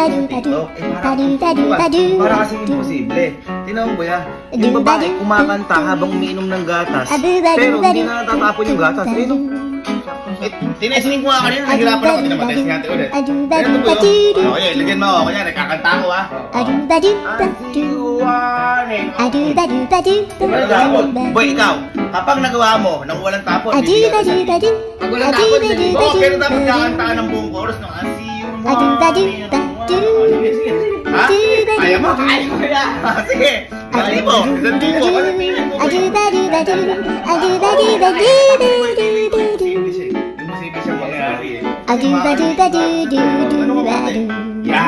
TikTok, para kasing imposible. Tingnan mo ba, yung babae kumakanta habang umiinom ng gatas, pero hindi na natatapon yung gatas. Eh, no? Tinesting ko nga kanina, nahirapan ako, tinapatest nga natin ulit. Ganito po yun. Okay, lagyan mo ako. Kanya, nagkakanta ako ha. Boy, ikaw, kapag nagawa mo nang walang tapon, bibigyan ka sa libo. Pag walang tapon, sa libo. Pero dapat kakantaan ng buong chorus ng ha? Ayaw mo? Ayaw mo yan. Sige, isang libo. Isang libo. Kasi piling mo. Imposible siya mangyari eh. Yan!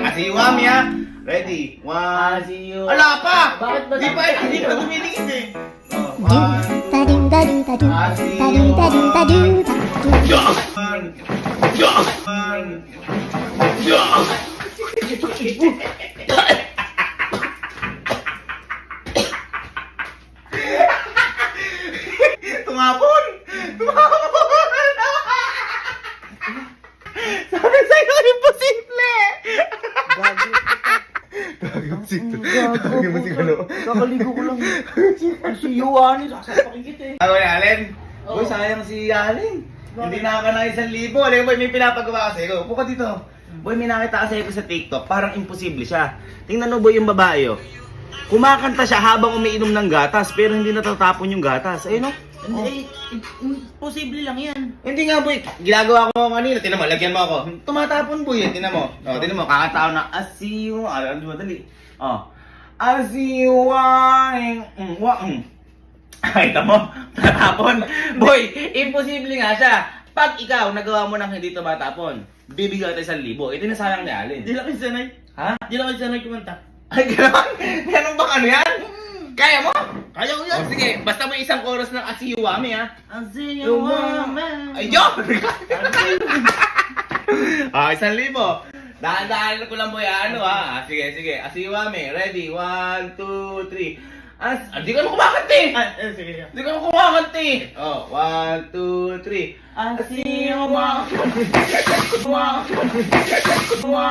Asiwami ha! Ready? One, ala pa! Di pa tumilingin eh. Tumapon! Sabi sa'yo, imposible! Gagi mo siguro. Kakaligo ko lang. Si Yuani, sasapakin kita eh. Ako na, Allen. Boy, sayang si Allen. Hindi nakaka ng 1,000. Alin, boy, may pinapagawa kasi. Upo ka dito. Boy, may nakita kasi ako sa TikTok. Parang imposible siya. Tingnan mo, boy, yung babae, oh. Kumakanta siya habang umiinom ng gatas, pero hindi natatapon yung gatas. Ayun, no? Imposible lang yan. Hindi nga, boy. Ginagawa ko kanina. Tinan mo, lagyan mo ako. Tumatapon, boy. Tinan mo. Oh, tinan mo, kakanta ako na, asiyo. Ano ba, dali. Oh. Asiwang. Ay, tamo. Tatapon. Boy, imposible nga siya. Pag ikaw, nagawa mo nang hindi tumatapon, bibigyan kita 1,000. Ito na sayang ni Allen. Di lang kayo sanay. Ha? Di lang kayo sanay kumanta. Ay, gano'n? Gano'n bang ano yan? Kaya mo? Kaya ko yan. Oh, sige, basta may isang chorus ng Asiwami, ha? Asiwami. Ay, yun! 1,000. Dahan-dahan ko lang boy, ano ha? Sige, sige. Asiwami, ready? 1, 2, 3. Di ka naman kumakanta eh! Sige. Di ka naman kumakanta eh! Oh, 1, 2, 3. Asiwami.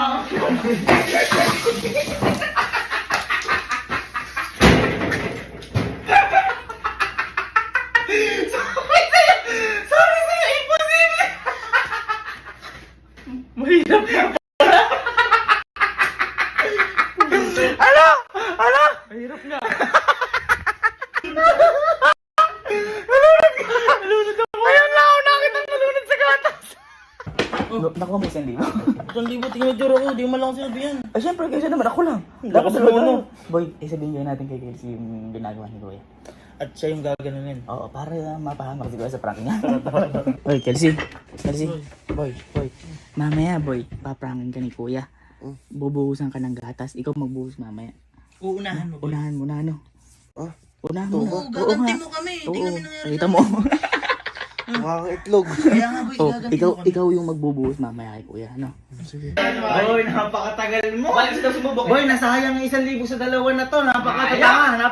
Sorry sa'yo, imposible! Mahirap na. Ano? Ano? Mahirap nga. Nalunod ako! Ayun lang ako nakita nalunod sa gatas! Nakuha mo 1,000. 1,000, tingin mo juro ko. Di mo man lang sinabi yan. Ay, syempre, kasi naman ako lang. Lakas Dapat naman, naman no? Boy, sabihin ko natin kay Kelsey yung ginagawa ni Kuya. At siya yung gaganunin. Oo, para mapahamak si Kuya sa prank niya. Boy, Kelsey. Boy. Mamaya, boy, paprangin ka ni Kuya. Bubuhusan ka ng gatas. Ikaw magbuhos mamaya. Uunahan mo. Unahan mo na, ano? Unahan mo na. Oo, gaganti mo kami. Hindi kami nangyari. Kita mo. Mga itlog. Kaya nga boy, Oh, gaganti mo kami. ikaw yung magbubuhos mamaya kay Kuya, ano? Boy, napakatagal mo. Balik sila sumubok. Boy, nasayang 1,000 sa dalawa na to. Napakatanga.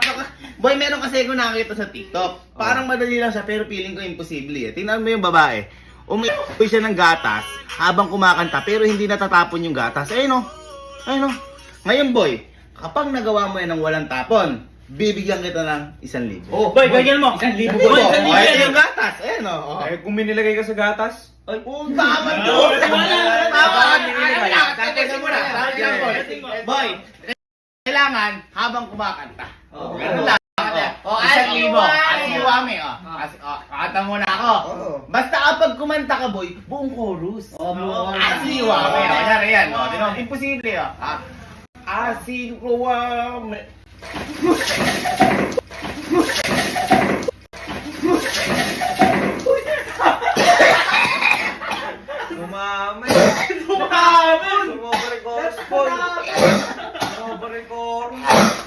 Boy, meron kasi ako nakita sa TikTok. Parang madali lang siya pero feeling ko imposible eh. Tingnan mo yung babae. Umiinom siya ng gatas habang kumakanta pero hindi natatapon yung gatas. Ayun o. Ayun o. Ngayon boy, kapag nagawa mo yan ng walang tapon, bibigyan kita ng 1,000. Oh, boy, ganyan mo. 1,000 Boy, 1,000 Ayun yan. yung gatas. Ayun o. Eh, kung minilagay ka sa gatas, Ay, tama doon! Boy, kailangan habang kumakanta. Ganun lang. O, 1,000. Asiwami, o. Kanta muna ako. Basta kapag kumanta ka, boy, buong chorus. Asiwami. Kanyari yan. Imposible, o. Asiwami. umami. Tumamon! Sumobra yung chorus, boy. Sumobra yung chorus.